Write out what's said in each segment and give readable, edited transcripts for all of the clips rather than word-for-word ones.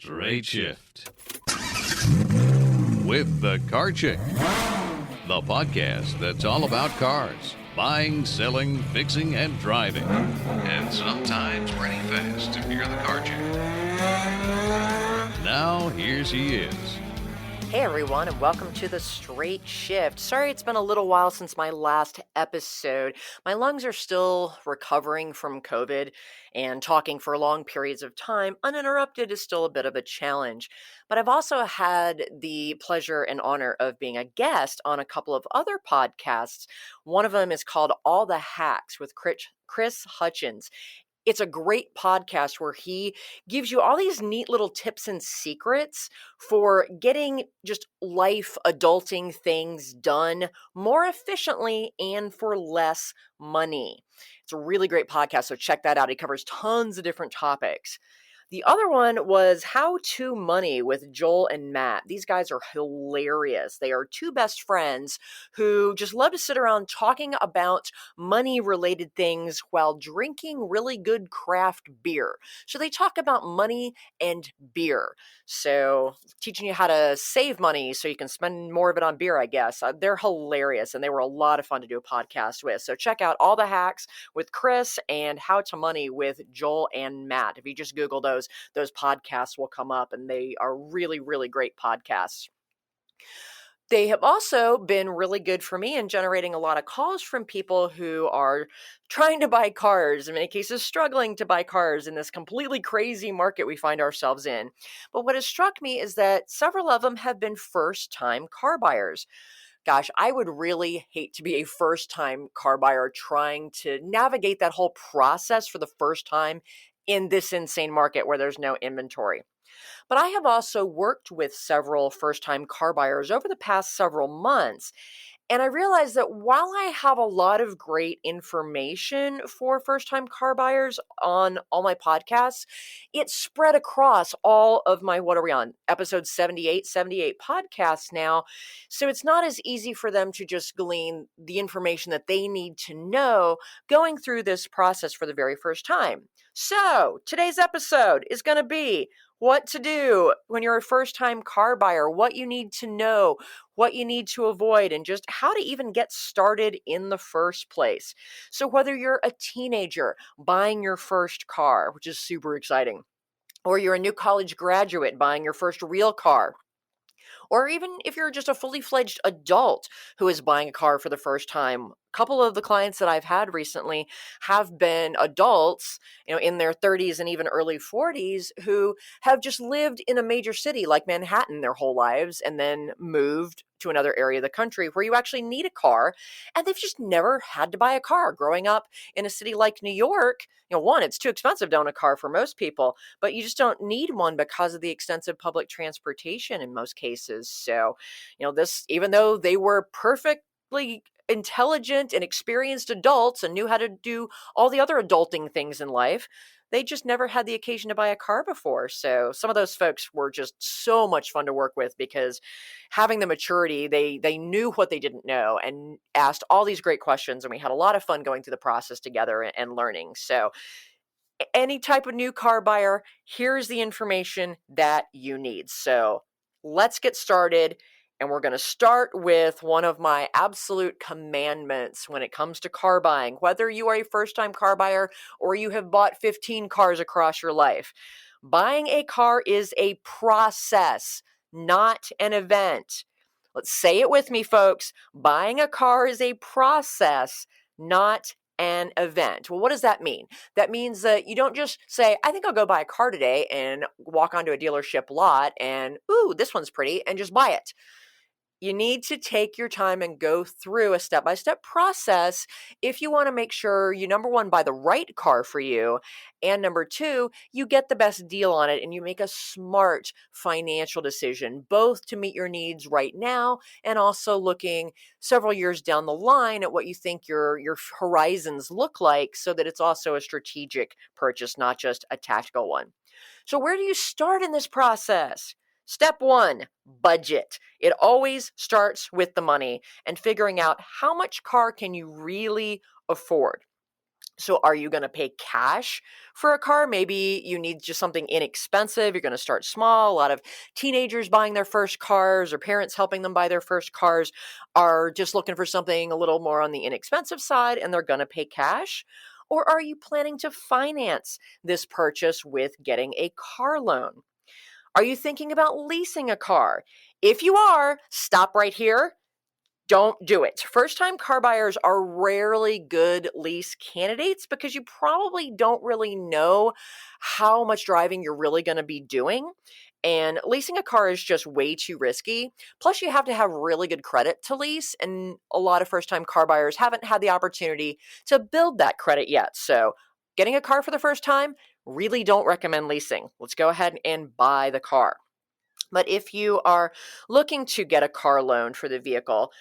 Straight Shift with the Car Chick, the podcast that's all about cars, buying, selling, fixing, and driving, and sometimes renting fast if you're the car chick. Now, here she is. Hey everyone, and welcome to the Straight Shift. Sorry it's been a little while since my last episode. My lungs are still recovering from COVID, and talking for long periods of time uninterrupted is still a bit of a challenge. But I've also had the pleasure and honor of being a guest on a couple of other podcasts. One of them is called All the Hacks with Chris Hutchins. It's a great podcast where he gives you all these neat little tips and secrets for getting just life adulting things done more efficiently and for less money. It's a really great podcast, so check that out. He covers tons of different topics. The other one was How to Money with Joel and Matt. These guys are hilarious. They are two best friends who just love to sit around talking about money-related things while drinking really good craft beer. So they talk about money and beer. So teaching you how to save money so you can spend more of it on beer, I guess. They're hilarious, and they were a lot of fun to do a podcast with. So check out All the Hacks with Chris and How to Money with Joel and Matt. If you just Google those podcasts will come up, and they are really, really great podcasts. They have also been really good for me in generating a lot of calls from people who are trying to buy cars, in many cases struggling to buy cars in this completely crazy market we find ourselves in. But what has struck me is that several of them have been first-time car buyers. Gosh, I would really hate to be a first-time car buyer trying to navigate that whole process for the first time in this insane market where there's no inventory. But I have also worked with several first-time car buyers over the past several months, and I realized that while I have a lot of great information for first-time car buyers on all my podcasts, it's spread across all of my, what are we on, episode 78 podcasts now. So it's not as easy for them to just glean the information that they need to know going through this process for the very first time. So today's episode is going to be what to do when you're a first-time car buyer, what you need to know, what you need to avoid, and just how to even get started in the first place. So whether you're a teenager buying your first car, which is super exciting, or you're a new college graduate buying your first real car, or even if you're just a fully fledged adult who is buying a car for the first time. A couple of the clients that I've had recently have been adults, in their 30s and even early 40s who have just lived in a major city like Manhattan their whole lives and then moved to another area of the country where you actually need a car, and they've just never had to buy a car. Growing up in a city like New York, one, it's too expensive to own a car for most people, but you just don't need one because of the extensive public transportation in most cases. So, this, even though they were perfectly intelligent and experienced adults and knew how to do all the other adulting things in life, they just never had the occasion to buy a car before. So some of those folks were just so much fun to work with because having the maturity, they knew what they didn't know and asked all these great questions. And we had a lot of fun going through the process together and learning. So any type of new car buyer, here's the information that you need. So let's get started. And we're going to start with one of my absolute commandments when it comes to car buying. Whether you are a first-time car buyer or you have bought 15 cars across your life, buying a car is a process, not an event. Let's say it with me, folks. Buying a car is a process, not an event. Well, what does that mean? That means that you don't just say, I think I'll go buy a car today, and walk onto a dealership lot and, ooh, this one's pretty, and just buy it. You need to take your time and go through a step-by-step process if you want to make sure you, number one, buy the right car for you, and number two, you get the best deal on it and you make a smart financial decision, both to meet your needs right now and also looking several years down the line at what you think your horizons look like so that it's also a strategic purchase, not just a tactical one. So where do you start in this process? Step one, budget. It always starts with the money and figuring out how much car can you really afford. So are you going to pay cash for a car? Maybe you need just something inexpensive. You're going to start small. A lot of teenagers buying their first cars or parents helping them buy their first cars are just looking for something a little more on the inexpensive side and they're going to pay cash. Or are you planning to finance this purchase with getting a car loan? Are you thinking about leasing a car? If you are, stop right here. Don't do it. First time car buyers are rarely good lease candidates because you probably don't really know how much driving you're really going to be doing. And leasing a car is just way too risky. Plus, you have to have really good credit to lease. And a lot of first time car buyers haven't had the opportunity to build that credit yet. So, getting a car for the first time, really don't recommend leasing. Let's go ahead and buy the car. But if you are looking to get a car loan for the vehicle,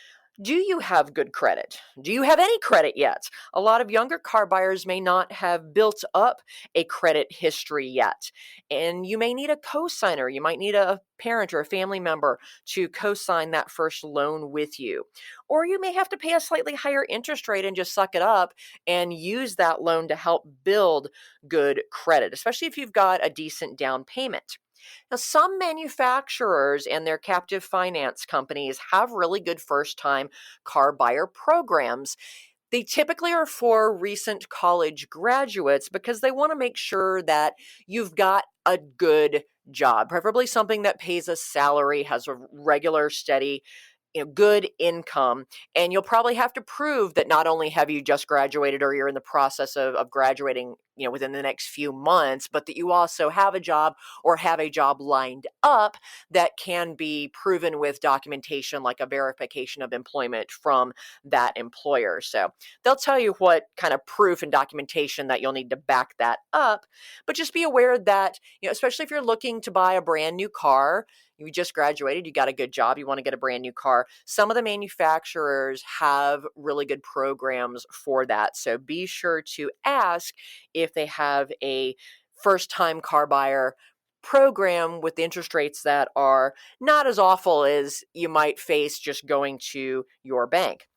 do you have good credit? Do you have any credit yet? A lot of younger car buyers may not have built up a credit history yet. And you may need a cosigner. You might need a parent or a family member to cosign that first loan with you. Or you may have to pay a slightly higher interest rate and just suck it up and use that loan to help build good credit, especially if you've got a decent down payment. Now, some manufacturers and their captive finance companies have really good first time car buyer programs. They typically are for recent college graduates because they want to make sure that you've got a good job, preferably something that pays a salary, has a regular, steady, good income. And you'll probably have to prove that not only have you just graduated or you're in the process of graduating, within the next few months, but that you also have a job or have a job lined up that can be proven with documentation like a verification of employment from that employer. So they'll tell you what kind of proof and documentation that you'll need to back that up. But just be aware that, especially if you're looking to buy a brand new car, you just graduated, you got a good job, you want to get a brand new car. Some of the manufacturers have really good programs for that. So be sure to ask if they have a first time car buyer program with interest rates that are not as awful as you might face just going to your bank.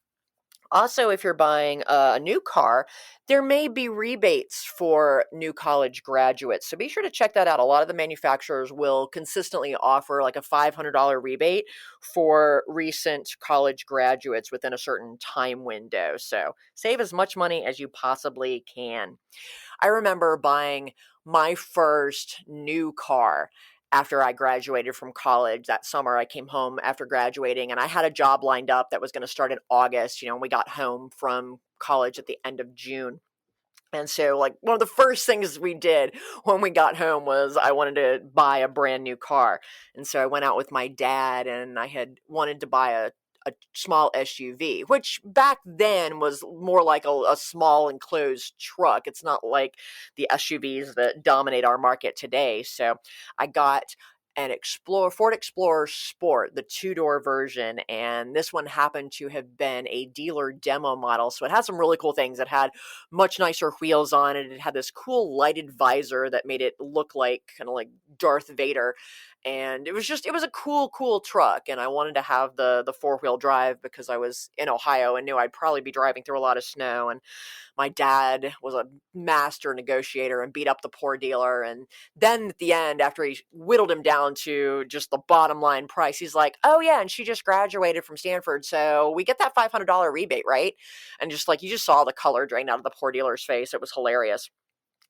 Also, if you're buying a new car, there may be rebates for new college graduates. So be sure to check that out. A lot of the manufacturers will consistently offer like a $500 rebate for recent college graduates within a certain time window. So save as much money as you possibly can. I remember buying my first new car after I graduated from college. That summer, I came home after graduating and I had a job lined up that was going to start in August. And we got home from college at the end of June. And so, like, one of the first things we did when we got home was I wanted to buy a brand new car. And so I went out with my dad and I had wanted to buy a small SUV, which back then was more like a small enclosed truck. It's not like the SUVs that dominate our market today. So I got an Ford Explorer Sport, the two-door version, and this one happened to have been a dealer demo model. So it had some really cool things. It had much nicer wheels on it. It had this cool lighted visor that made it look like kind of like Darth Vader. And it was a cool truck. And I wanted to have the four-wheel drive because I was in Ohio and knew I'd probably be driving through a lot of snow. And my dad was a master negotiator and beat up the poor dealer. And then at the end, after he whittled him down to just the bottom line price, he's like, oh yeah, and she just graduated from Stanford, so we get that $500 rebate, right? And just like, you just saw the color drain out of the poor dealer's face. It was hilarious.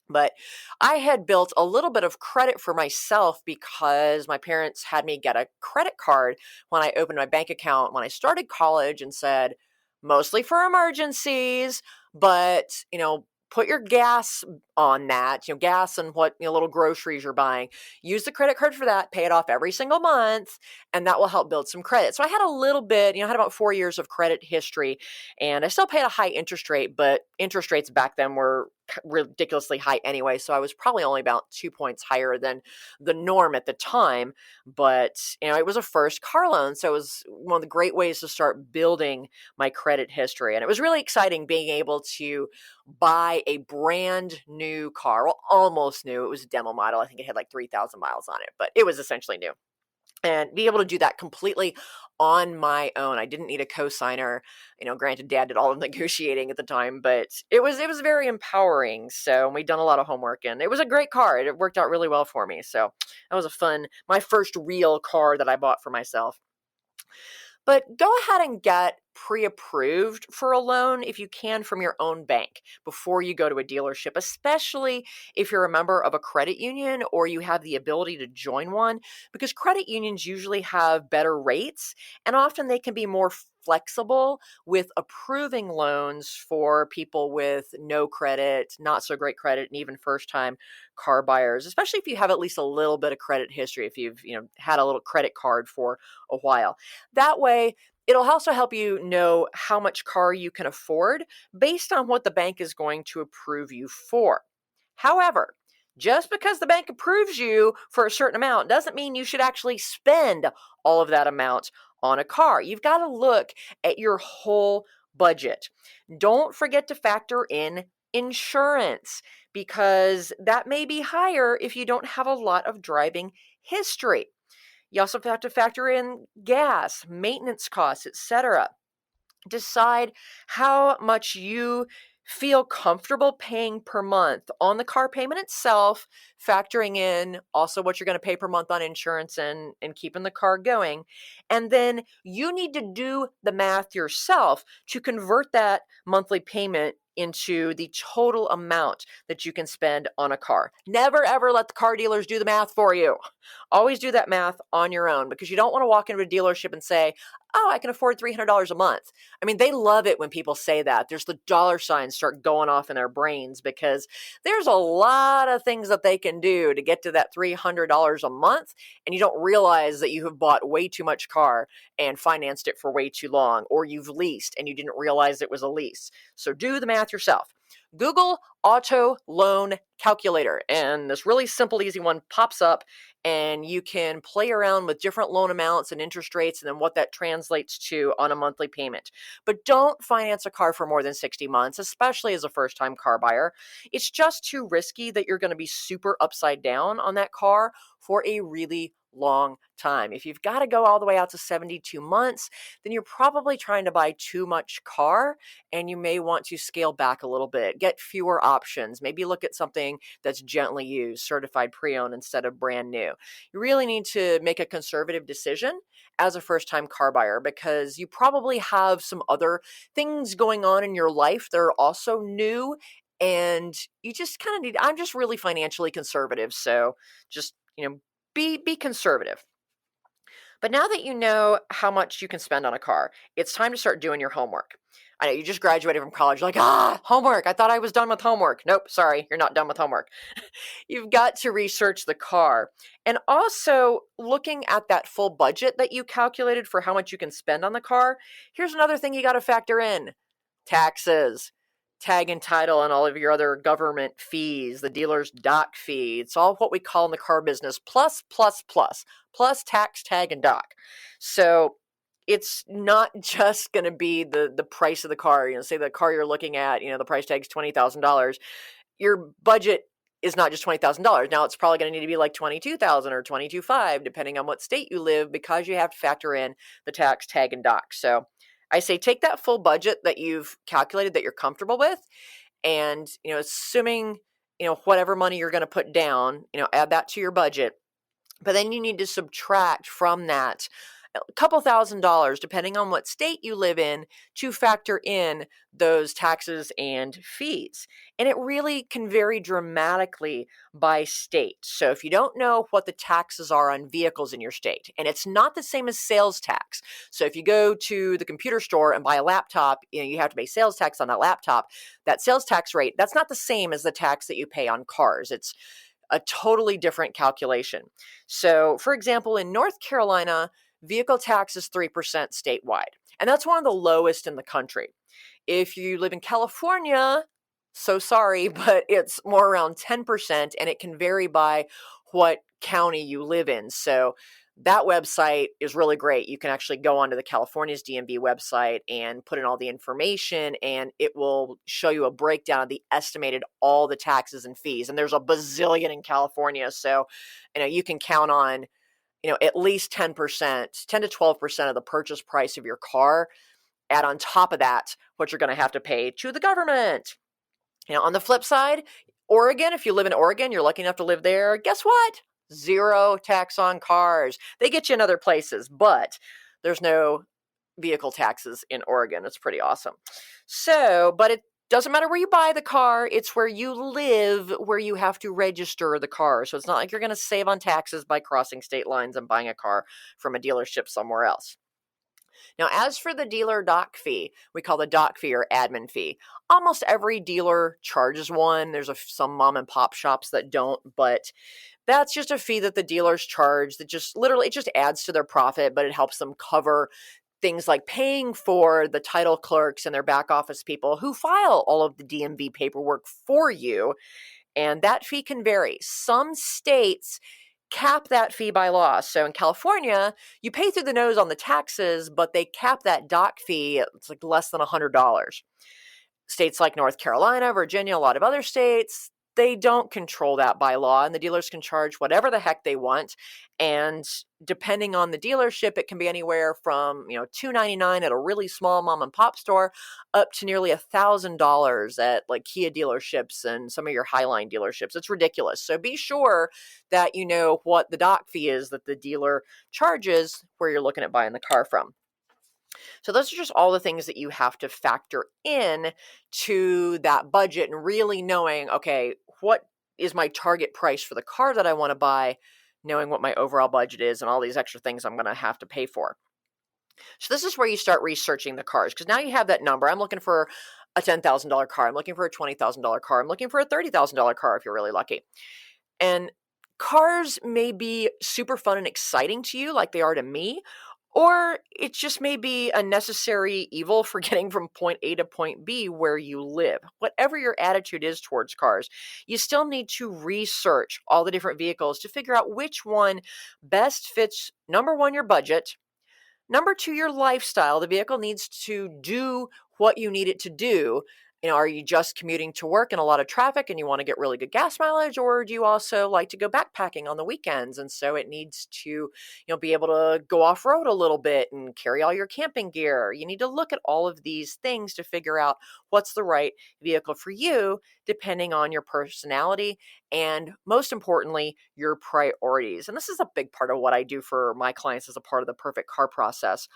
But I had built a little bit of credit for myself because my parents had me get a credit card when I opened my bank account when I started college and said, mostly for emergencies, but, put your gas on that, gas and what, little groceries you're buying. Use the credit card for that, pay it off every single month, and that will help build some credit. So I had a little bit, I had about 4 years of credit history, and I still paid a high interest rate, but interest rates back then were ridiculously high anyway. So I was probably only about 2 points higher than the norm at the time. But, it was a first car loan. So it was one of the great ways to start building my credit history. And it was really exciting being able to buy a brand new car. Well, almost new. It was a demo model. I think it had like 3,000 miles on it, but it was essentially new. and be able to do that completely on my own. I didn't need a co-signer. Granted, Dad did all the negotiating at the time, but it was very empowering. So we'd done a lot of homework, and it was a great car. It worked out really well for me. So that was my first real car that I bought for myself. But go ahead and get pre-approved for a loan if you can from your own bank before you go to a dealership, especially if you're a member of a credit union or you have the ability to join one, because credit unions usually have better rates and often they can be more flexible with approving loans for people with no credit, not so great credit, and even first-time car buyers, especially if you have at least a little bit of credit history, if you've had a little credit card for a while. That way, it'll also help you know how much car you can afford based on what the bank is going to approve you for. However, just because the bank approves you for a certain amount doesn't mean you should actually spend all of that amount on a car. You've got to look at your whole budget. Don't forget to factor in insurance because that may be higher if you don't have a lot of driving history. You also have to factor in gas, maintenance costs, etc. Decide how much you feel comfortable paying per month on the car payment itself, factoring in also what you're going to pay per month on insurance and keeping the car going. And then you need to do the math yourself to convert that monthly payment into the total amount that you can spend on a car. Never ever let the car dealers do the math for you. Always do that math on your own because you don't want to walk into a dealership and say, oh, I can afford $300 a month. I mean, they love it when people say that. There's the dollar signs start going off in their brains because there's a lot of things that they can do to get to that $300 a month, and you don't realize that you have bought way too much car and financed it for way too long, or you've leased and you didn't realize it was a lease. So do the math yourself. Google auto loan calculator, and this really simple, easy one pops up, and you can play around with different loan amounts and interest rates and then what that translates to on a monthly payment. But don't finance a car for more than 60 months, especially as a first-time car buyer. It's just too risky that you're going to be super upside down on that car for a really long time. If you've got to go all the way out to 72 months, then you're probably trying to buy too much car and you may want to scale back a little bit, get fewer options, maybe look at something that's gently used, certified pre-owned instead of brand new. You really need to make a conservative decision as a first-time car buyer because you probably have some other things going on in your life that are also new, and you just kind of need, I'm just really financially conservative, so just, be conservative. But now that you know how much you can spend on a car, it's time to start doing your homework. I know you just graduated from college, like, homework. I thought I was done with homework. Nope, sorry, you're not done with homework. You've got to research the car. And also, looking at that full budget that you calculated for how much you can spend on the car, here's another thing you got to factor in: taxes, tag and title, and all of your other government fees, the dealer's dock fee. It's all what we call in the car business plus tax, tag, and dock. So it's not just going to be the price of the car. Say the car you're looking at, the price tag's $20,000. Your budget is not just $20,000. Now it's probably going to need to be like $22,000 or $22,500, depending on what state you live, because you have to factor in the tax, tag, and dock. So I say take that full budget that you've calculated that you're comfortable with, and assuming whatever money you're going to put down, add that to your budget. But then you need to subtract from that a couple $1,000s, depending on what state you live in, to factor in those taxes and fees. And it really can vary dramatically by state. So if you don't know what the taxes are on vehicles in your state, and it's not the same as sales tax. So if you go to the computer store and buy a laptop, you have to pay sales tax on that laptop. That sales tax rate, that's not the same as the tax that you pay on cars. It's a totally different calculation. So, for example, in North Carolina, vehicle tax is 3% statewide, and that's one of the lowest in the country. If you live in California, so sorry, but it's more around 10%, and it can vary by what county you live in. So that website is really great. You can actually go onto the California's DMV website and put in all the information, and it will show you a breakdown of the estimated all the taxes and fees. And there's a bazillion in California, so you can count on at least 10%, 10 to 12% of the purchase price of your car. Add on top of that what you're going to have to pay to the government. On the flip side, Oregon, if you live in Oregon, you're lucky enough to live there. Guess what? Zero tax on cars. They get you in other places, but there's no vehicle taxes in Oregon. It's pretty awesome. But it doesn't matter where you buy the car. It's where you live where you have to register the car. So it's not like you're going to save on taxes by crossing state lines and buying a car from a dealership somewhere else. Now, as for the dealer doc fee, we call the doc fee or admin fee. Almost every dealer charges one. There's some mom and pop shops that don't, but that's just a fee that the dealers charge that just literally, it just adds to their profit, but it helps them cover things like paying for the title clerks and their back office people who file all of the DMV paperwork for you. And that fee can vary. Some states cap that fee by law. So in California, you pay through the nose on the taxes, but they cap that doc fee. It's like less than $100. States like North Carolina, Virginia, a lot of other states, they don't control that by law, and the dealers can charge whatever the heck they want. And depending on the dealership, it can be anywhere from $299 at a really small mom and pop store up to nearly $1,000 at like Kia dealerships and some of your Highline dealerships. It's ridiculous. So be sure that you know what the doc fee is that the dealer charges where you're looking at buying the car from. So those are just all the things that you have to factor in to that budget and really knowing, okay, what is my target price for the car that I want to buy, knowing what my overall budget is and all these extra things I'm going to have to pay for. So this is where you start researching the cars, because now you have that number. I'm looking for a $10,000 car. I'm looking for a $20,000 car. I'm looking for a $30,000 car if you're really lucky. And cars may be super fun and exciting to you like they are to me, or it just may be a necessary evil for getting from point A to point B where you live. Whatever your attitude is towards cars, you still need to research all the different vehicles to figure out which one best fits, number one, your budget. Number two, your lifestyle. The vehicle needs to do what you need it to do. Are you just commuting to work in a lot of traffic and you want to get really good gas mileage, or do you also like to go backpacking on the weekends? And so it needs to, be able to go off road a little bit and carry all your camping gear. You need to look at all of these things to figure out what's the right vehicle for you, depending on your personality and, most importantly, your priorities. And this is a big part of what I do for my clients as a part of the perfect car process.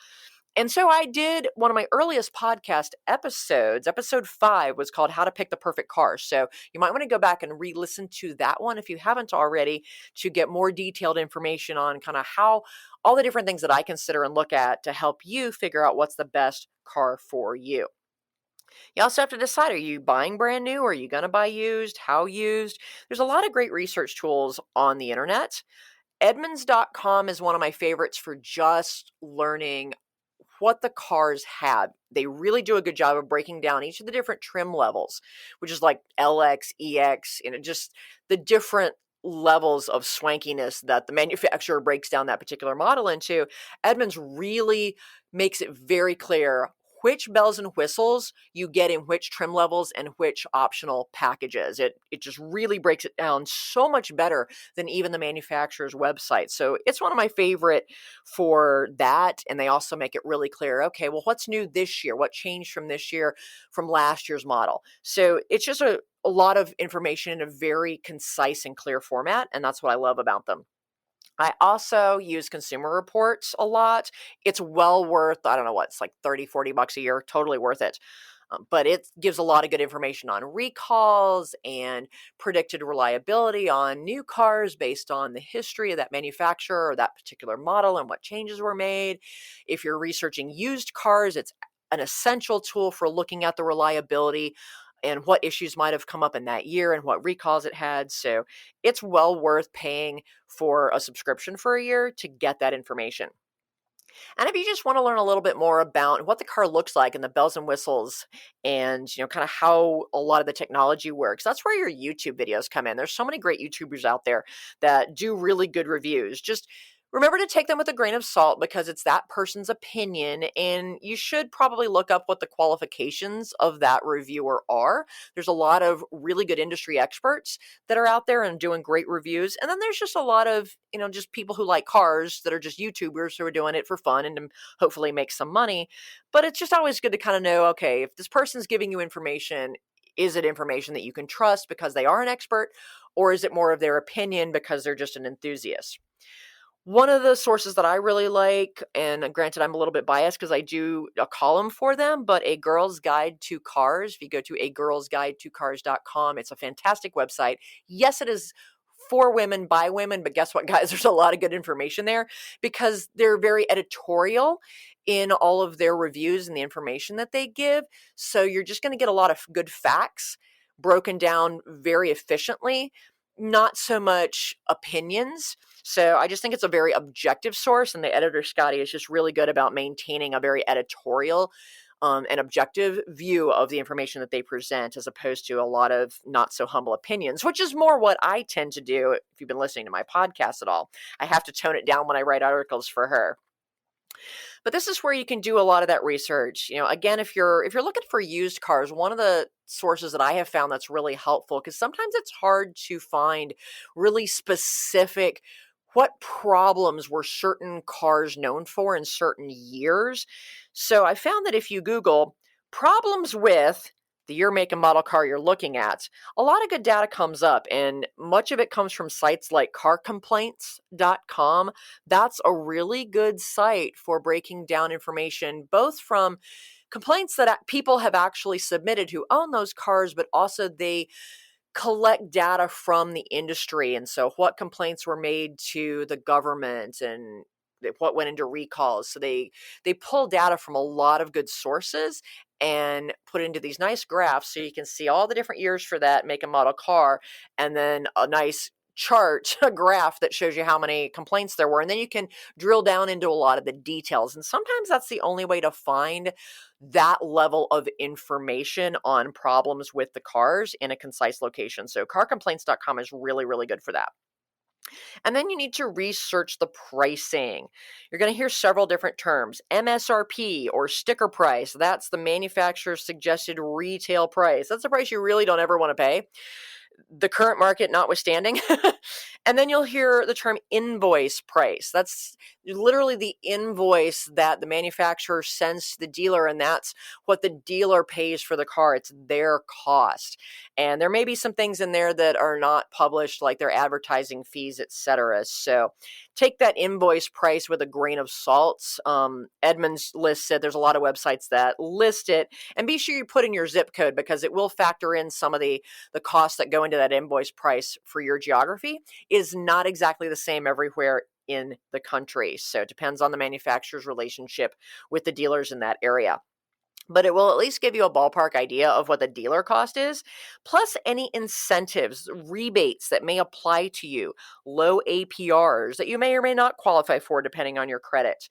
And so I did one of my earliest podcast episodes. Episode 5 was called How to Pick the Perfect Car. So you might want to go back and re-listen to that one if you haven't already, to get more detailed information on kind of how all the different things that I consider and look at to help you figure out what's the best car for you. You also have to decide, are you buying brand new? Or are you going to buy used? How used? There's a lot of great research tools on the internet. Edmunds.com is one of my favorites for just learning what the cars have. They really do a good job of breaking down each of the different trim levels, which is like LX, EX, just the different levels of swankiness that the manufacturer breaks down that particular model into. Edmunds really makes it very clear which bells and whistles you get in which trim levels and which optional packages. It just really breaks it down so much better than even the manufacturer's website. So it's one of my favorite for that. And they also make it really clear, okay, well, what's new this year? What changed from this year from last year's model? So it's just a lot of information in a very concise and clear format. And that's what I love about them. I also use Consumer Reports a lot. It's well worth, I don't know what, it's like $30-$40 a year, totally worth it. But it gives a lot of good information on recalls and predicted reliability on new cars based on the history of that manufacturer or that particular model and what changes were made. If you're researching used cars, it's an essential tool for looking at the reliability and what issues might have come up in that year and what recalls it had. So it's well worth paying for a subscription for a year to get that information. And if you just want to learn a little bit more about what the car looks like and the bells and whistles and, kind of how a lot of the technology works, that's where your YouTube videos come in. There's so many great YouTubers out there that do really good reviews. Just Remember to take them with a grain of salt because it's that person's opinion, and you should probably look up what the qualifications of that reviewer are. There's a lot of really good industry experts that are out there and doing great reviews. And then there's just a lot of, just people who like cars that are just YouTubers who are doing it for fun and to hopefully make some money. But it's just always good to kind of know, okay, if this person's giving you information, is it information that you can trust because they are an expert, or is it more of their opinion because they're just an enthusiast? One of the sources that I really like, and granted I'm a little bit biased because I do a column for them, but A Girl's Guide to Cars. If you go to agirlsguidetocars.com, it's a fantastic website. Yes, it is for women by women, but guess what, guys? There's a lot of good information there because they're very editorial in all of their reviews and the information that they give. So you're just going to get a lot of good facts broken down very efficiently, not so much opinions. So I just think it's a very objective source, and the editor, Scotty, is just really good about maintaining a very editorial and objective view of the information that they present, as opposed to a lot of not so humble opinions, which is more what I tend to do. If you've been listening to my podcast at all, I have to tone it down when I write articles for her. But this is where you can do a lot of that research. Again, if you're looking for used cars, one of the sources that I have found that's really helpful, because sometimes it's hard to find really specific what problems were certain cars known for in certain years. So I found that if you Google problems with the year, make, and model car you're looking at, a lot of good data comes up, and much of it comes from sites like carcomplaints.com. That's a really good site for breaking down information, both from complaints that people have actually submitted who own those cars, but also they collect data from the industry. And so what complaints were made to the government and what went into recalls. So they pull data from a lot of good sources and put into these nice graphs so you can see all the different years for that make and model car, and then a nice chart, a graph that shows you how many complaints there were. And then you can drill down into a lot of the details. And sometimes that's the only way to find that level of information on problems with the cars in a concise location. So carcomplaints.com is really, really good for that. And then you need to research the pricing. You're going to hear several different terms. MSRP, or sticker price. That's the manufacturer's suggested retail price. That's the price you really don't ever want to pay, the current market notwithstanding. And then you'll hear the term invoice price. That's literally the invoice that the manufacturer sends to the dealer, and that's what the dealer pays for the car. It's their cost. And there may be some things in there that are not published, like their advertising fees, etc. So take that invoice price with a grain of salt. Edmunds lists it. There's a lot of websites that list it. And be sure you put in your zip code, because it will factor in some of the costs that go into that invoice price for your geography. Is not exactly the same everywhere in the country. So it depends on the manufacturer's relationship with the dealers in that area. But it will at least give you a ballpark idea of what the dealer cost is, plus any incentives, rebates that may apply to you, low APRs that you may or may not qualify for depending on your credit.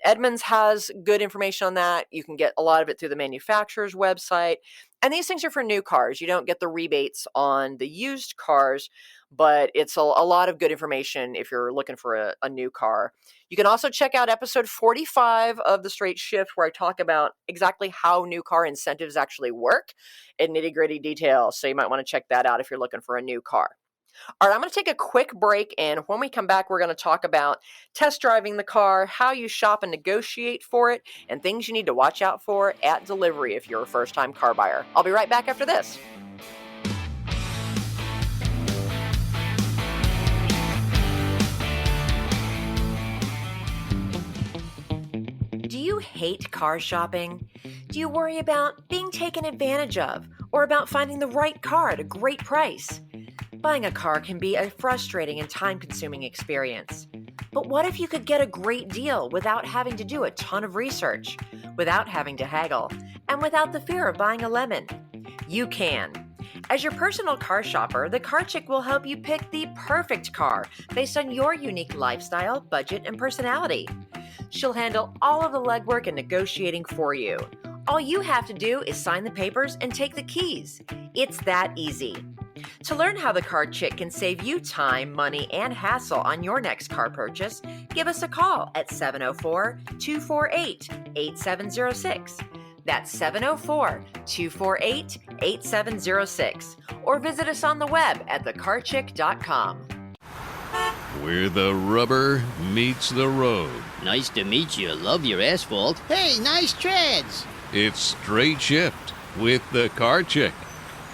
Edmunds has good information on that. You can get a lot of it through the manufacturer's website. And these things are for new cars. You don't get the rebates on the used cars, but it's a lot of good information if you're looking for a new car. You can also check out episode 45 of The Straight Shift, where I talk about exactly how new car incentives actually work in nitty-gritty detail. So you might want to check that out if you're looking for a new car. All right, I'm going to take a quick break, and when we come back, we're going to talk about test driving the car, how you shop and negotiate for it, and things you need to watch out for at delivery if you're a first-time car buyer. I'll be right back after this. Do you hate car shopping? Do you worry about being taken advantage of, or about finding the right car at a great price? Buying a car can be a frustrating and time-consuming experience. But what if you could get a great deal without having to do a ton of research, without having to haggle, and without the fear of buying a lemon? You can. As your personal car shopper, the Car Chick will help you pick the perfect car based on your unique lifestyle, budget, and personality. She'll handle all of the legwork and negotiating for you. All you have to do is sign the papers and take the keys. It's that easy. To learn how the Car Chick can save you time, money, and hassle on your next car purchase, give us a call at 704 248 8706. That's 704 248 8706. Or visit us on the web at thecarchick.com. Where the rubber meets the road. Nice to meet you. Love your asphalt. Hey, nice treads. It's Straight Shift with the Car Chick.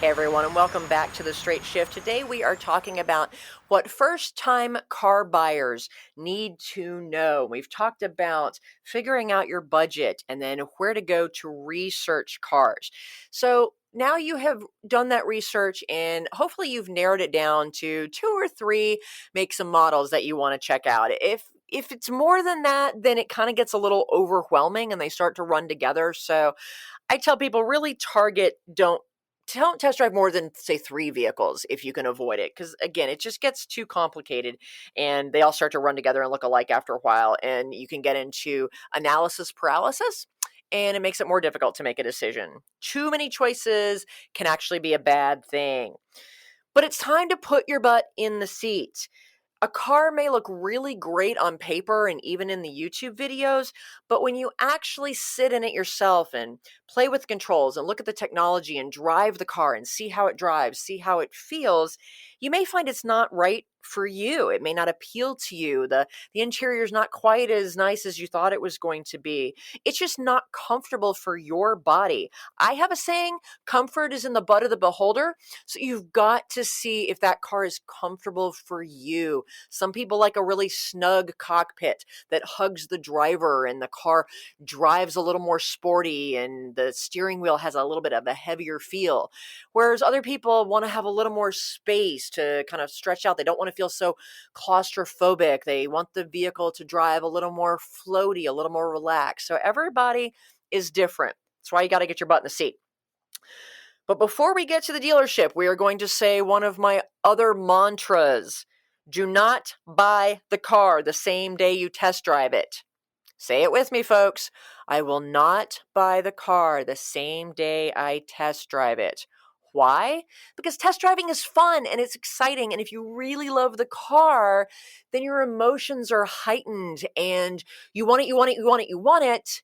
Hey everyone, and welcome back to the Straight Shift. Today we are talking about what first-time car buyers need to know. We've talked about figuring out your budget and then where to go to research cars. So now you have done that research and hopefully you've narrowed it down to 2 or 3 makes and models that you want to check out. If it's more than that, then it kind of gets a little overwhelming and they start to run together. So I tell people really don't test drive more than, say, 3 vehicles if you can avoid it. Because, again, it just gets too complicated and they all start to run together and look alike after a while. And you can get into analysis paralysis and it makes it more difficult to make a decision. Too many choices can actually be a bad thing. But it's time to put your butt in the seat. A car may look really great on paper and even in the YouTube videos, but when you actually sit in it yourself and play with controls and look at the technology and drive the car and see how it drives, see how it feels, you may find it's not right for you. It may not appeal to you. The interior is not quite as nice as you thought it was going to be. It's just not comfortable for your body. I have a saying, comfort is in the butt of the beholder. So you've got to see if that car is comfortable for you. Some people like a really snug cockpit that hugs the driver and the car drives a little more sporty and the steering wheel has a little bit of a heavier feel. Whereas other people want to have a little more space to kind of stretch out. They don't want to feel so claustrophobic. They want the vehicle to drive a little more floaty, a little more relaxed. So everybody is different. That's why you got to get your butt in the seat. But before we get to the dealership, we are going to say one of my other mantras. Do not buy the car the same day you test drive it. Say it with me, folks. I will not buy the car the same day I test drive it. Why? Because test driving is fun and it's exciting. And if you really love the car, then your emotions are heightened and you want it.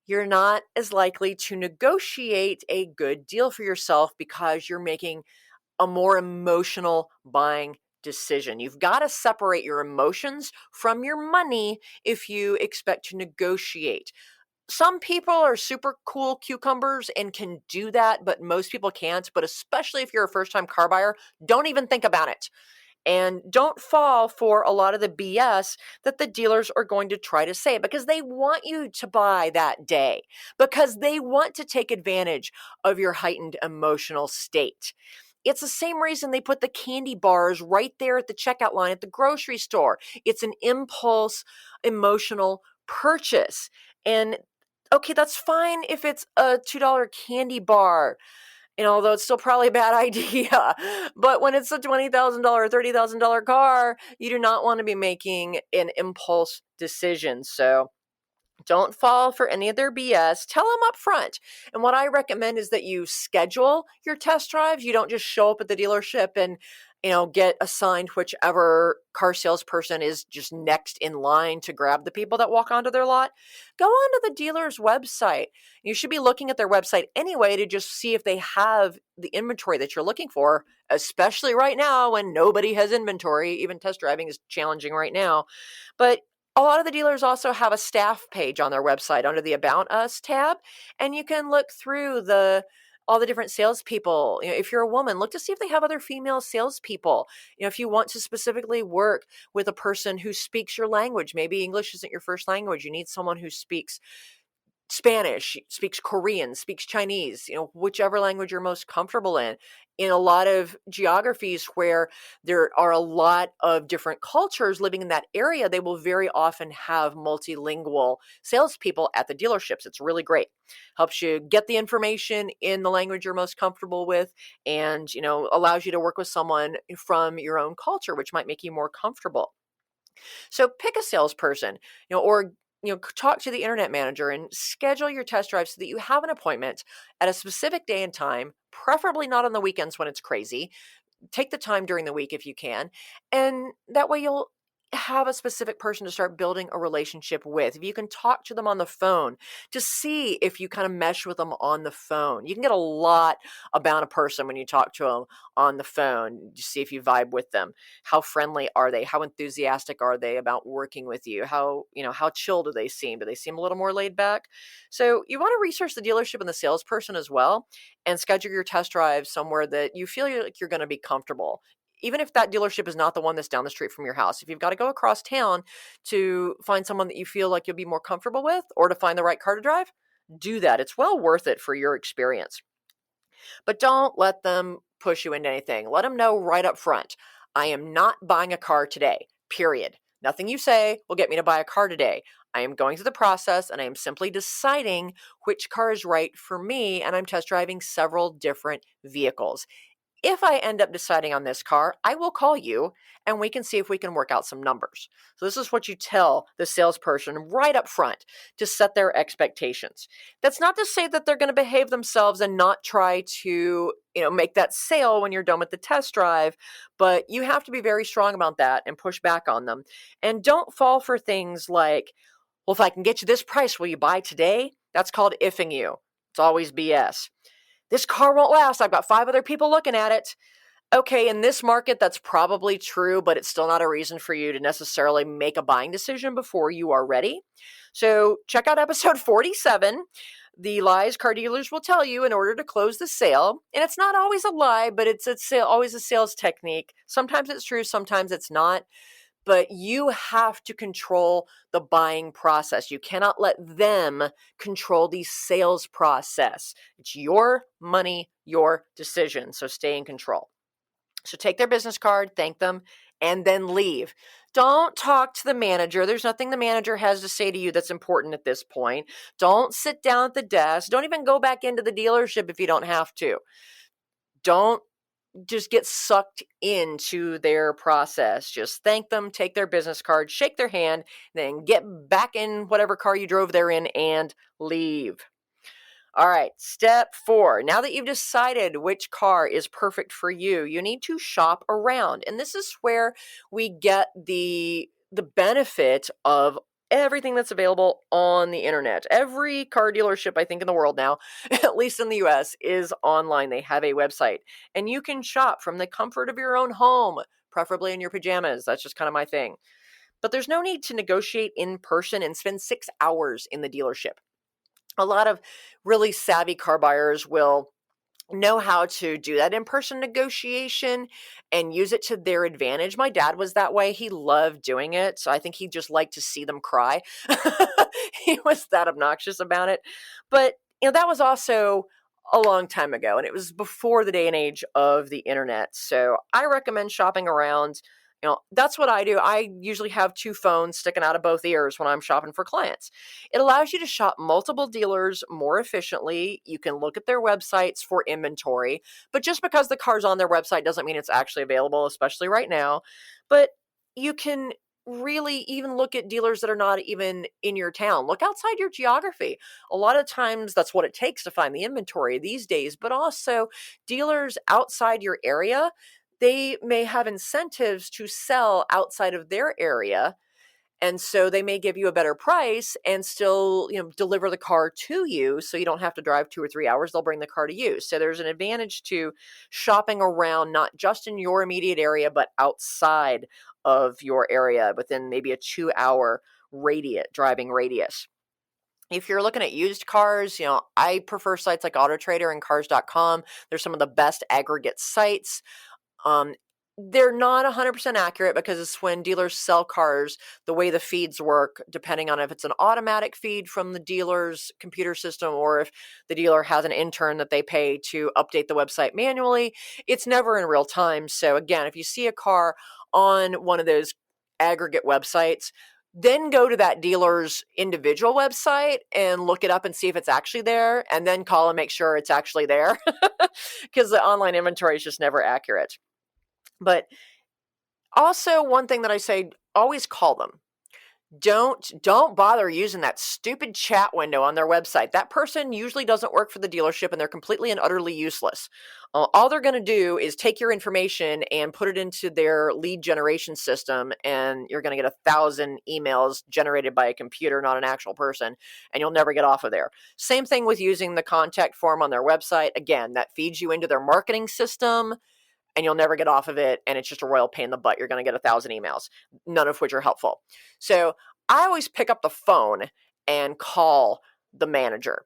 You're not as likely to negotiate a good deal for yourself because you're making a more emotional buying decision. You've got to separate your emotions from your money if you expect to negotiate. Some people are super cool cucumbers and can do that, but most people can't. But especially if you're a first-time car buyer, don't even think about it. And don't fall for a lot of the BS that the dealers are going to try to say because they want you to buy that day, because they want to take advantage of your heightened emotional state. It's the same reason they put the candy bars right there at the checkout line at the grocery store. It's an impulse emotional purchase. And okay, that's fine if it's a $2 candy bar, although it's still probably a bad idea. But when it's a $20,000 or $30,000 car, you do not want to be making an impulse decision. So don't fall for any of their BS. Tell them up front. And what I recommend is that you schedule your test drives. You don't just show up at the dealership and get assigned whichever car salesperson is just next in line to grab the people that walk onto their lot. Go onto the dealer's website. You should be looking at their website anyway to just see if they have the inventory that you're looking for, especially right now when nobody has inventory. Even test driving is challenging right now. But a lot of the dealers also have a staff page on their website under the About Us tab, and you can look through all the different salespeople. If you're a woman, look to see if they have other female salespeople. If you want to specifically work with a person who speaks your language, maybe English isn't your first language. You need someone who speaks Spanish, speaks Korean, speaks Chinese, whichever language you're most comfortable in. In a lot of geographies where there are a lot of different cultures living in that area, they will very often have multilingual salespeople at the dealerships. It's really great. Helps you get the information in the language you're most comfortable with and, allows you to work with someone from your own culture, which might make you more comfortable. So pick a salesperson, or talk to the internet manager and schedule your test drive so that you have an appointment at a specific day and time, preferably not on the weekends when it's crazy. take the time during the week if you can. And that way you'll have a specific person to start building a relationship with. If you can talk to them on the phone to see if you kind of mesh with them on the phone, you can get a lot about a person when you talk to them on the phone to see if you vibe with them. How friendly are they? How enthusiastic are they about working with you? How chill do they seem? Do they seem a little more laid back? So you want to research the dealership and the salesperson as well, and schedule your test drive somewhere that you feel like you're going to be comfortable. Even if that dealership is not the one that's down the street from your house, if you've got to go across town to find someone that you feel like you'll be more comfortable with or to find the right car to drive, do that. It's well worth it for your experience. But don't let them push you into anything. Let them know right up front, I am not buying a car today, period. Nothing you say will get me to buy a car today. I am going through the process and I am simply deciding which car is right for me, and I'm test driving several different vehicles. If I end up deciding on this car, I will call you and we can see if we can work out some numbers. So this is what you tell the salesperson right up front to set their expectations. That's not to say that they're going to behave themselves and not try to, make that sale when you're done with the test drive, but you have to be very strong about that and push back on them. And don't fall for things like, well, if I can get you this price, will you buy today? That's called iffing you. It's always BS. This car won't last. I've got 5 other people looking at it. Okay, in this market, that's probably true, but it's still not a reason for you to necessarily make a buying decision before you are ready. So check out episode 47. The lies car dealers will tell you in order to close the sale. And it's not always a lie, but it's always a sales technique. Sometimes it's true, sometimes it's not. But you have to control the buying process. You cannot let them control the sales process. It's your money, your decision. So stay in control. So take their business card, thank them, and then leave. Don't talk to the manager. There's nothing the manager has to say to you that's important at this point. Don't sit down at the desk. Don't even go back into the dealership if you don't have to. Don't just get sucked into their process. Just thank them, take their business card, shake their hand, then get back in whatever car you drove there in and leave. All right, step 4. Now that you've decided which car is perfect for you, you need to shop around. And this is where we get the benefit of everything that's available on the internet. Every car dealership, I think, in the world now, at least in the US, is online. They have a website. And you can shop from the comfort of your own home, preferably in your pajamas. That's just kind of my thing. But there's no need to negotiate in person and spend 6 hours in the dealership. A lot of really savvy car buyers will know how to do that in-person negotiation and use it to their advantage. My dad was that way. He loved doing it. So I think he just liked to see them cry. He was that obnoxious about it. But, that was also a long time ago, and it was before the day and age of the internet. So I recommend shopping around. That's what I do. I usually have 2 phones sticking out of both ears when I'm shopping for clients. It allows you to shop multiple dealers more efficiently. You can look at their websites for inventory, but just because the car's on their website doesn't mean it's actually available, especially right now. But you can really even look at dealers that are not even in your town. Look outside your geography. A lot of times that's what it takes to find the inventory these days, but also dealers outside your area, they may have incentives to sell outside of their area. And so they may give you a better price and still, deliver the car to you. So you don't have to drive 2 or 3 hours. They'll bring the car to you. So there's an advantage to shopping around, not just in your immediate area, but outside of your area within maybe a 2-hour driving radius. If you're looking at used cars, I prefer sites like AutoTrader and Cars.com. They're some of the best aggregate sites. They're not 100% accurate because it's when dealers sell cars, the way the feeds work, depending on if it's an automatic feed from the dealer's computer system or if the dealer has an intern that they pay to update the website manually, it's never in real time. So again, if you see a car on one of those aggregate websites, then go to that dealer's individual website and look it up and see if it's actually there, and then call and make sure it's actually there because the online inventory is just never accurate. But also one thing that I say, always call them. Don't bother using that stupid chat window on their website. That person usually doesn't work for the dealership and they're completely and utterly useless. All they're going to do is take your information and put it into their lead generation system, and you're going to get 1,000 emails generated by a computer, not an actual person, and you'll never get off of there. Same thing with using the contact form on their website. Again, that feeds you into their marketing system, and you'll never get off of it, and it's just a royal pain in the butt. You're going to get 1,000 emails, none of which are helpful. So I always pick up the phone and call the manager,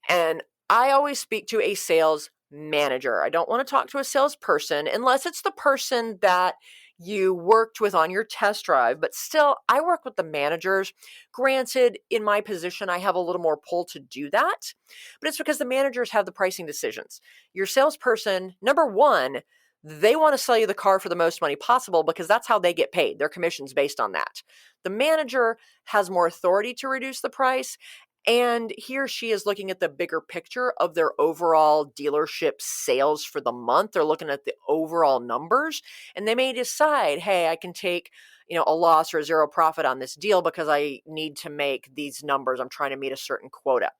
and I always speak to a sales manager. I don't want to talk to a salesperson unless it's the person that you worked with on your test drive, but still, I work with the managers. Granted, in my position, I have a little more pull to do that, but it's because the managers have the pricing decisions. Your salesperson, number one, they want to sell you the car for the most money possible because that's how they get paid. Their commission's based on that. The manager has more authority to reduce the price, and he or she is looking at the bigger picture of their overall dealership sales for the month. They're looking at the overall numbers, and they may decide, hey, I can take a loss or a zero profit on this deal because I need to make these numbers. I'm trying to meet a certain quota.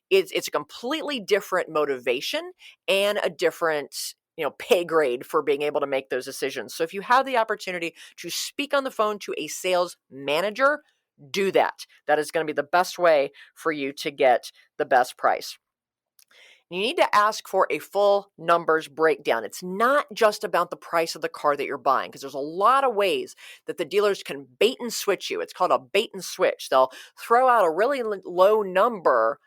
It's a completely different motivation and a different pay grade for being able to make those decisions. So if you have the opportunity to speak on the phone to a sales manager, do that. That is going to be the best way for you to get the best price. You need to ask for a full numbers breakdown. It's not just about the price of the car that you're buying, because there's a lot of ways that the dealers can bait and switch you. It's called a bait and switch. They'll throw out a really low number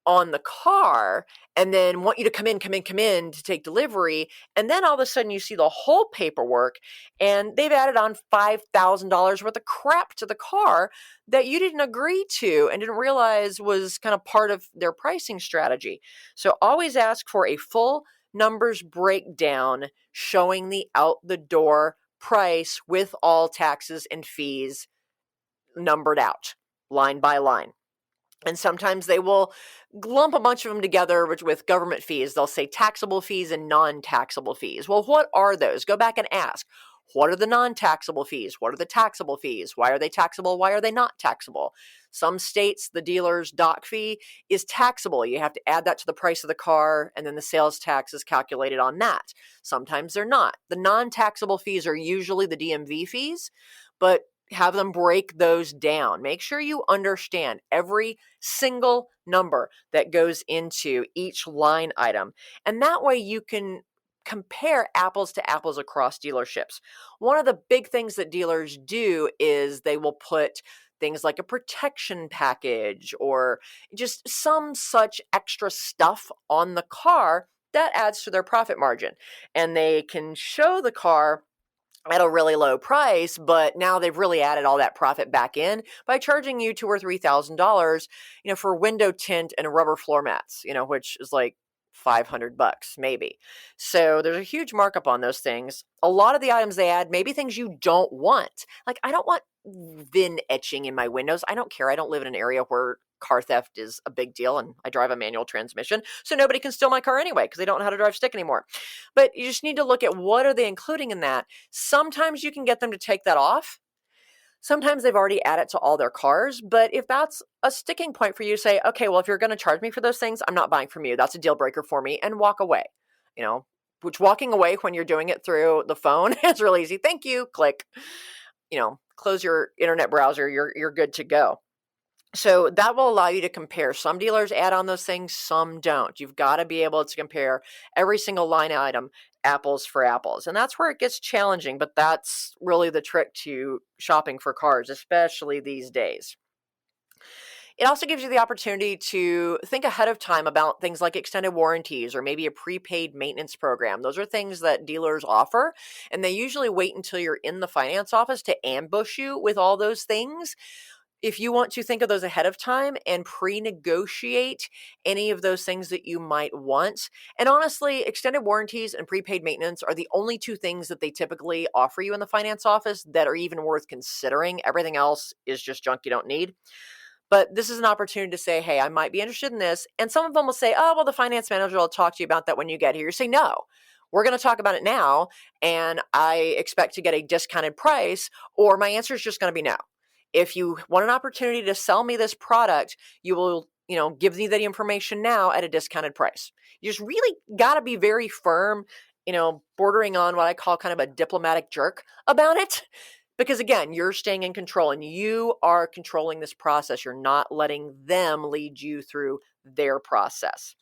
on the car and then want you to come in to take delivery. And then all of a sudden you see the whole paperwork and they've added on $5,000 worth of crap to the car that you didn't agree to and didn't realize was kind of part of their pricing strategy. So always ask for a full numbers breakdown showing the out the door price with all taxes and fees numbered out line by line. And sometimes they will lump a bunch of them together with government fees. They'll say taxable fees and non-taxable fees. Well, what are those? Go back and ask. What are the non-taxable fees? What are the taxable fees? Why are they taxable? Why are they not taxable? Some states, the dealer's dock fee is taxable. You have to add that to the price of the car, and then the sales tax is calculated on that. Sometimes they're not. The non-taxable fees are usually the DMV fees, but have them break those down. Make sure you understand every single number that goes into each line item. And that way you can compare apples to apples across dealerships. One of the big things that dealers do is they will put things like a protection package or just some such extra stuff on the car that adds to their profit margin. And they can show the car at a really low price, but now they've really added all that profit back in by charging you $2,000 or $3,000, for window tint and rubber floor mats, which is like $500 maybe. So there's a huge markup on those things. A lot of the items they add, maybe things you don't want. Like, I don't want VIN etching in my windows. I don't care. I don't live in an area where car theft is a big deal, and I drive a manual transmission, so nobody can steal my car anyway because they don't know how to drive stick anymore. But you just need to look at what are they including in that. Sometimes you can get them to take that off. Sometimes they've already added to all their cars, but if that's a sticking point for you, say, okay, well, if you're going to charge me for those things, I'm not buying from you. That's a deal breaker for me, and walk away. Which walking away when you're doing it through the phone is really easy. Thank you. Click. Close your internet browser. You're good to go. So that will allow you to compare. Some dealers add on those things, some don't. You've got to be able to compare every single line item, apples for apples. And that's where it gets challenging, but that's really the trick to shopping for cars, especially these days. It also gives you the opportunity to think ahead of time about things like extended warranties or maybe a prepaid maintenance program. Those are things that dealers offer, and they usually wait until you're in the finance office to ambush you with all those things. If you want to think of those ahead of time and pre-negotiate any of those things that you might want. And honestly, extended warranties and prepaid maintenance are the only two things that they typically offer you in the finance office that are even worth considering. Everything else is just junk you don't need. But this is an opportunity to say, hey, I might be interested in this. And some of them will say, oh, well, the finance manager will talk to you about that when you get here. You say, no, we're going to talk about it now, and I expect to get a discounted price, or my answer is just going to be no. if you want an opportunity to sell me this product, you will, give me that information now at a discounted price. You just really got to be very firm, bordering on what I call kind of a diplomatic jerk about it. Because again, you're staying in control and you are controlling this process. You're not letting them lead you through their process.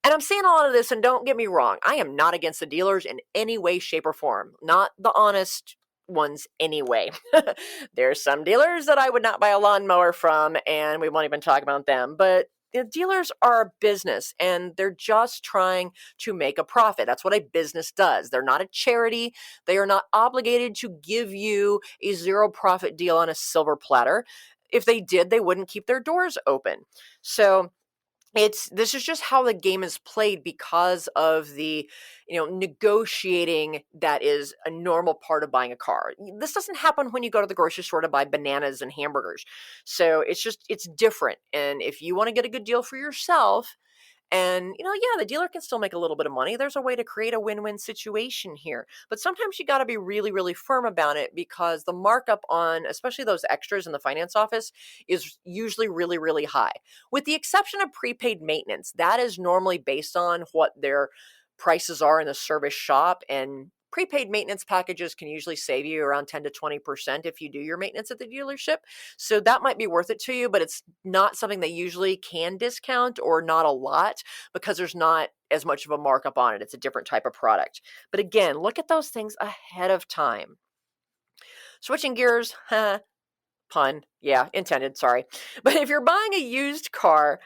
And I'm seeing a lot of this, and don't get me wrong, I am not against the dealers in any way, shape, or form. Not the honest ones anyway. There's some dealers that I would not buy a lawnmower from, and we won't even talk about them. But dealers are a business, and they're just trying to make a profit. That's what a business does. They're not a charity. They are not obligated to give you a zero profit deal on a silver platter. If they did, they wouldn't keep their doors open. So this is just how the game is played because of the negotiating that is a normal part of buying a car. This doesn't happen when you go to the grocery store to buy bananas and hamburgers. So it's different. And if you want to get a good deal for yourself, and, the dealer can still make a little bit of money. There's a way to create a win-win situation here. But sometimes you got to be really, really firm about it because the markup on, especially those extras in the finance office, is usually really, really high. With the exception of prepaid maintenance, that is normally based on what their prices are in the service shop, and prepaid maintenance packages can usually save you around 10 to 20% if you do your maintenance at the dealership. So that might be worth it to you, but it's not something that usually can discount, or not a lot, because there's not as much of a markup on it. It's a different type of product. But again, look at those things ahead of time. Switching gears, pun, yeah, intended, sorry. But if you're buying a used car,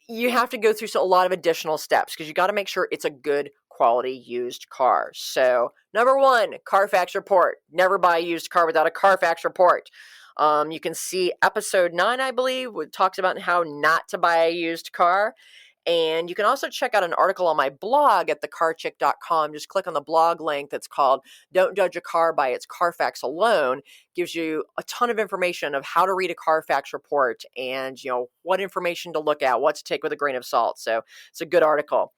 you have to go through a lot of additional steps because you got to make sure it's a good quality used car. So number one, Carfax report. Never buy a used car without a Carfax report. You can see episode 9, I believe, which talks about how not to buy a used car. And you can also check out an article on my blog at thecarchick.com. Just click on the blog link that's called Don't Judge a Car by Its Carfax Alone. Gives you a ton of information of how to read a Carfax report and, what information to look at, what to take with a grain of salt. So it's a good article.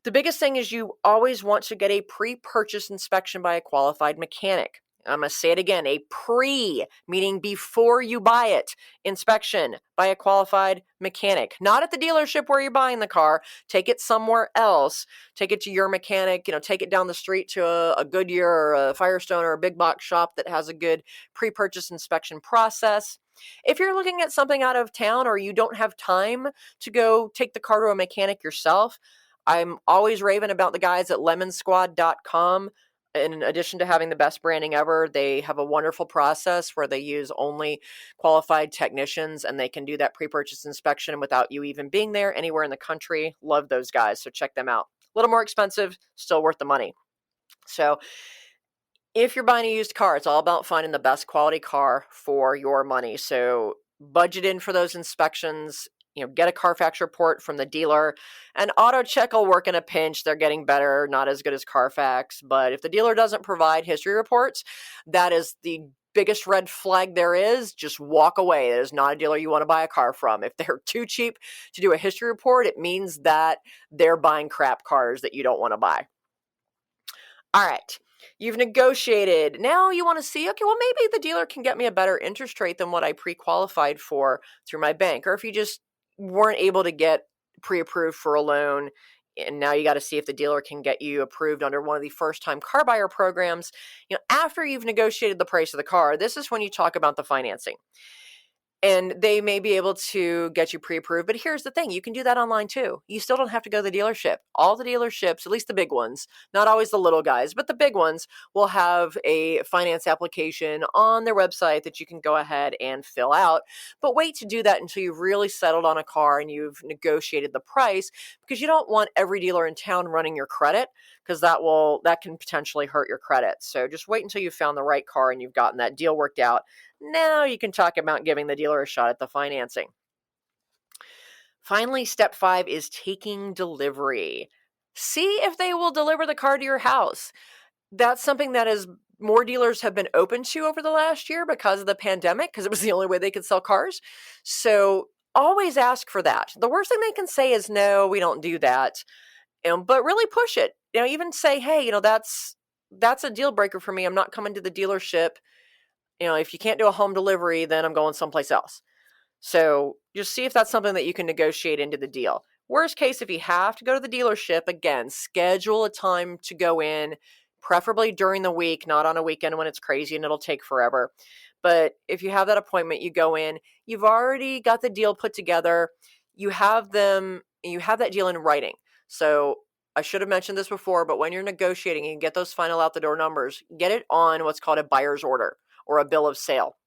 The biggest thing is you always want to get a pre-purchase inspection by a qualified mechanic. I'm going to say it again, a pre, meaning before you buy it, inspection by a qualified mechanic. Not at the dealership where you're buying the car. Take it somewhere else. Take it to your mechanic, take it down the street to a Goodyear or a Firestone or a big box shop that has a good pre-purchase inspection process. If you're looking at something out of town or you don't have time to go take the car to a mechanic yourself, I'm always raving about the guys at lemonsquad.com. In addition to having the best branding ever, they have a wonderful process where they use only qualified technicians, and they can do that pre-purchase inspection without you even being there anywhere in the country. Love those guys, so check them out. A little more expensive, still worth the money. So if you're buying a used car, it's all about finding the best quality car for your money. So budget in for those inspections. Get a Carfax report from the dealer. And auto check will work in a pinch. They're getting better, not as good as Carfax. But if the dealer doesn't provide history reports, that is the biggest red flag there is. Just walk away. It is not a dealer you want to buy a car from. If they're too cheap to do a history report, it means that they're buying crap cars that you don't want to buy. All right. You've negotiated. Now you want to see, okay, well, maybe the dealer can get me a better interest rate than what I pre-qualified for through my bank. Or if you just weren't able to get pre-approved for a loan, and now you got to see if the dealer can get you approved under one of the first-time car buyer programs. After you've negotiated the price of the car, this is when you talk about the financing. And they may be able to get you pre-approved. But here's the thing. You can do that online too. You still don't have to go to the dealership. All the dealerships, at least the big ones, not always the little guys, but the big ones will have a finance application on their website that you can go ahead and fill out. But wait to do that until you've really settled on a car and you've negotiated the price, because you don't want every dealer in town running your credit, because that can potentially hurt your credit. So just wait until you've found the right car and you've gotten that deal worked out. Now you can talk about giving the dealer a shot at the financing. Finally, step 5 is taking delivery. See if they will deliver the car to your house. That's something that is more dealers have been open to over the last year because of the pandemic, because it was the only way they could sell cars. So always ask for that. The worst thing they can say is, no, we don't do that. But really push it. Even say, hey, that's a deal breaker for me. I'm not coming to the dealership if you can't do a home delivery, then I'm going someplace else. So just see if that's something that you can negotiate into the deal. Worst case, if you have to go to the dealership, again, schedule a time to go in, preferably during the week, not on a weekend when it's crazy and it'll take forever. But if you have that appointment, you go in, you've already got the deal put together, you have that deal in writing. So I should have mentioned this before, but when you're negotiating and get those final out the door numbers, get it on what's called a buyer's order or a bill of sale.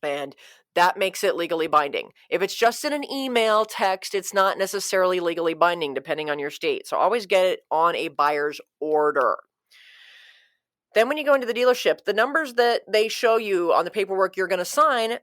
And that makes it legally binding. If it's just in an email, text, it's not necessarily legally binding depending on your state. So always get it on a buyer's order. Then when you go into the dealership, the numbers that they show you on the paperwork you're going to sign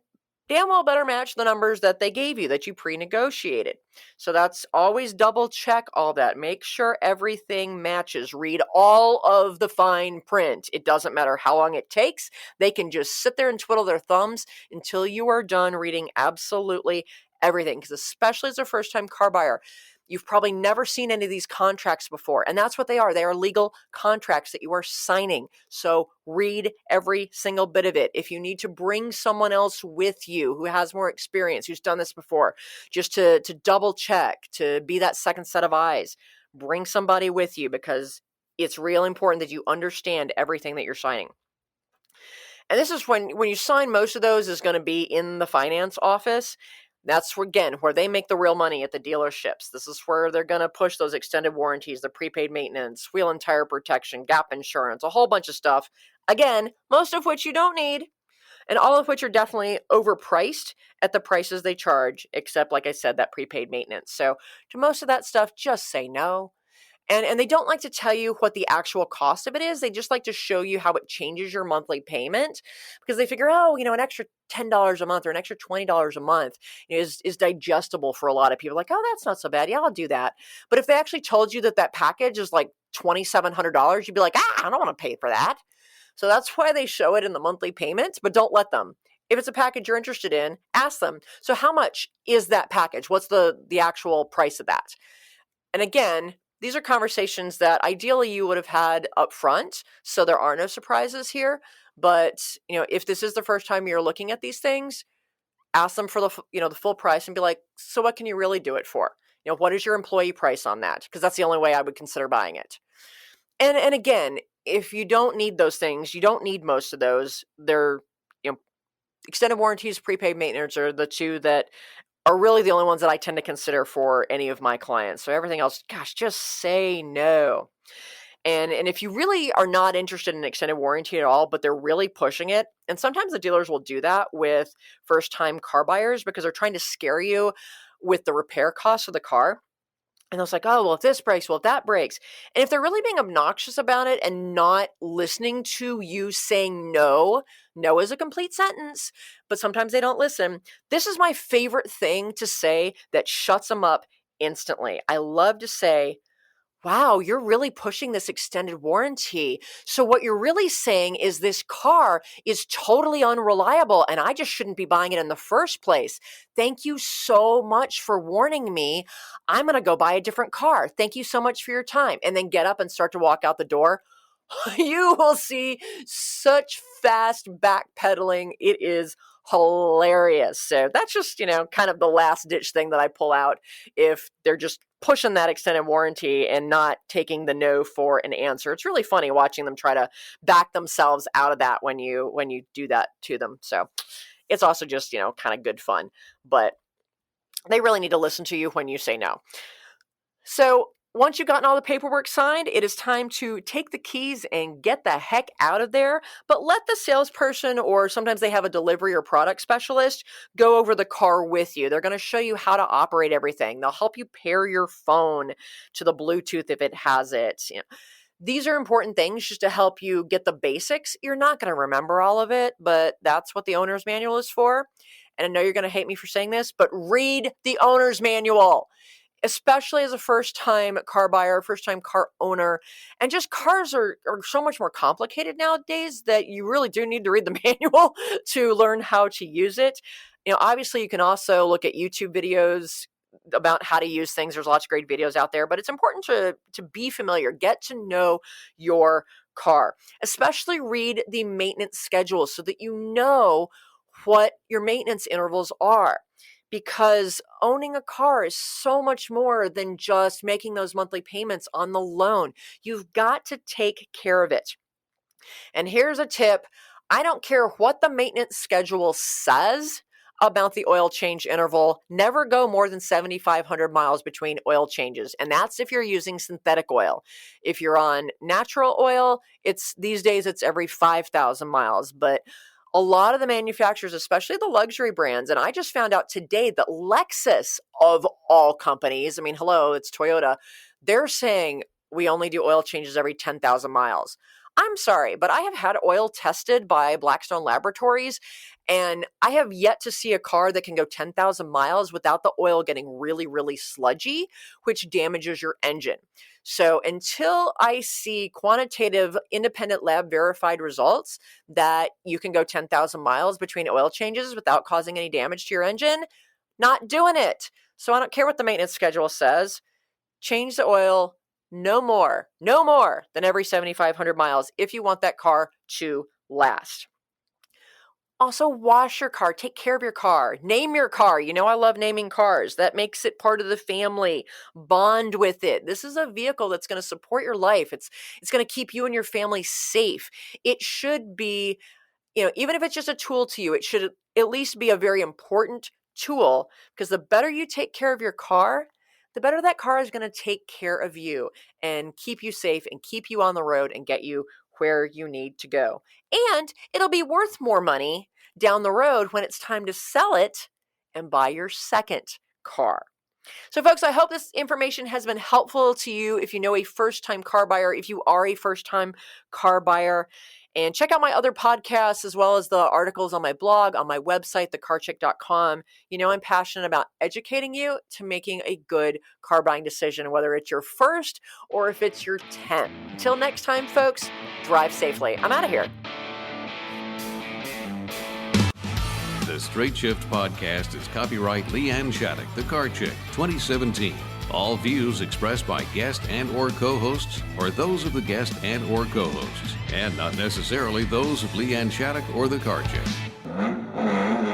damn well better match the numbers that they gave you that you pre-negotiated. So that's always double check all that. Make sure everything matches. Read all of the fine print. It doesn't matter how long it takes. They can just sit there and twiddle their thumbs until you are done reading absolutely everything. Because especially as a first-time car buyer, you've probably never seen any of these contracts before. And that's what they are. They are legal contracts that you are signing. So read every single bit of it. If you need to bring someone else with you who has more experience, who's done this before, just to double check, to be that second set of eyes, bring somebody with you because it's real important that you understand everything that you're signing. And this is when you sign, most of those is going to be in the finance office. That's, again, where they make the real money at the dealerships. This is where they're going to push those extended warranties, the prepaid maintenance, wheel and tire protection, gap insurance, a whole bunch of stuff. Again, most of which you don't need, and all of which are definitely overpriced at the prices they charge, except, like I said, that prepaid maintenance. So to most of that stuff, just say no. And they don't like to tell you what the actual cost of it is. They just like to show you how it changes your monthly payment because they figure, an extra $10 a month or an extra $20 a month is digestible for a lot of people. Like, oh, that's not so bad. Yeah, I'll do that. But if they actually told you that package is like $2,700, you'd be like, I don't want to pay for that. So that's why they show it in the monthly payments, but don't let them. If it's a package you're interested in, ask them. So how much is that package? What's the actual price of that? And again, these are conversations that ideally you would have had up front, so there are no surprises here. But, if this is the first time you're looking at these things, ask them for the full price and be like, so what can you really do it for? What is your employee price on that? Because that's the only way I would consider buying it. And again, if you don't need those things, you don't need most of those. They're, extended warranties, prepaid maintenance are the two that are really the only ones that I tend to consider for any of my clients. So everything else, gosh, just say no. And if you really are not interested in extended warranty at all, but they're really pushing it, and sometimes the dealers will do that with first-time car buyers because they're trying to scare you with the repair costs of the car. And I was like, oh, well, if this breaks, well, if that breaks. And if they're really being obnoxious about it and not listening to you saying no, no is a complete sentence, but sometimes they don't listen. This is my favorite thing to say that shuts them up instantly. I love to say, wow, you're really pushing this extended warranty. So what you're really saying is this car is totally unreliable and I just shouldn't be buying it in the first place. Thank you so much for warning me. I'm going to go buy a different car. Thank you so much for your time. And then get up and start to walk out the door. You will see such fast backpedaling. It is hilarious. So that's just, kind of the last ditch thing that I pull out if they're just pushing that extended warranty and not taking the no for an answer. It's really funny watching them try to back themselves out of that when you do that to them. So it's also just, kind of good fun, but they really need to listen to you when you say no. So once you've gotten all the paperwork signed, it is time to take the keys and get the heck out of there. But let the salesperson, or sometimes they have a delivery or product specialist, go over the car with you. They're going to show you how to operate everything. They'll help you pair your phone to the Bluetooth if it has it. These are important things just to help you get the basics. You're not going to remember all of it, but that's what the owner's manual is for. And I know you're going to hate me for saying this, but read the owner's manual. Especially as a first-time car buyer, first-time car owner. And just cars are so much more complicated nowadays that you really do need to read the manual to learn how to use it. Obviously, you can also look at YouTube videos about how to use things. There's lots of great videos out there, but it's important to be familiar, get to know your car. Especially read the maintenance schedule so that you know what your maintenance intervals are. Because owning a car is so much more than just making those monthly payments on the loan. You've got to take care of it. And here's a tip. I don't care what the maintenance schedule says about the oil change interval. Never go more than 7,500 miles between oil changes. And that's if you're using synthetic oil. If you're on natural oil, these days it's every 5,000 miles. But a lot of the manufacturers, especially the luxury brands, and I just found out today that Lexus, of all companies, I mean, hello, it's Toyota, they're saying we only do oil changes every 10,000 miles. I'm sorry, but I have had oil tested by Blackstone Laboratories, and I have yet to see a car that can go 10,000 miles without the oil getting really, really sludgy, which damages your engine. So until I see quantitative, independent lab verified results that you can go 10,000 miles between oil changes without causing any damage to your engine, not doing it. So I don't care what the maintenance schedule says. Change the oil no more than every 7,500 miles if you want that car to last. Also, wash your car. Take care of your car. Name your car. You know I love naming cars. That makes it part of the family. Bond with it. This is a vehicle that's going to support your life. It's going to keep you and your family safe. It should be, even if it's just a tool to you, it should at least be a very important tool, because the better you take care of your car, the better that car is going to take care of you and keep you safe and keep you on the road and get you where you need to go. And it'll be worth more money down the road when it's time to sell it and buy your second car. So folks, I hope this information has been helpful to you if you know a first-time car buyer, if you are a first-time car buyer. And check out my other podcasts as well as the articles on my blog, on my website, thecarchick.com. You know I'm passionate about educating you to making a good car buying decision, whether it's your first or if it's your 10th. Until next time, folks, drive safely. I'm out of here. The Straight Shift Podcast is copyright LeeAnn Shattuck, The Car Chick, 2017. All views expressed by guest and or co-hosts are those of the guest and or co-hosts, and not necessarily those of LeeAnn Shattuck or The Car Chick.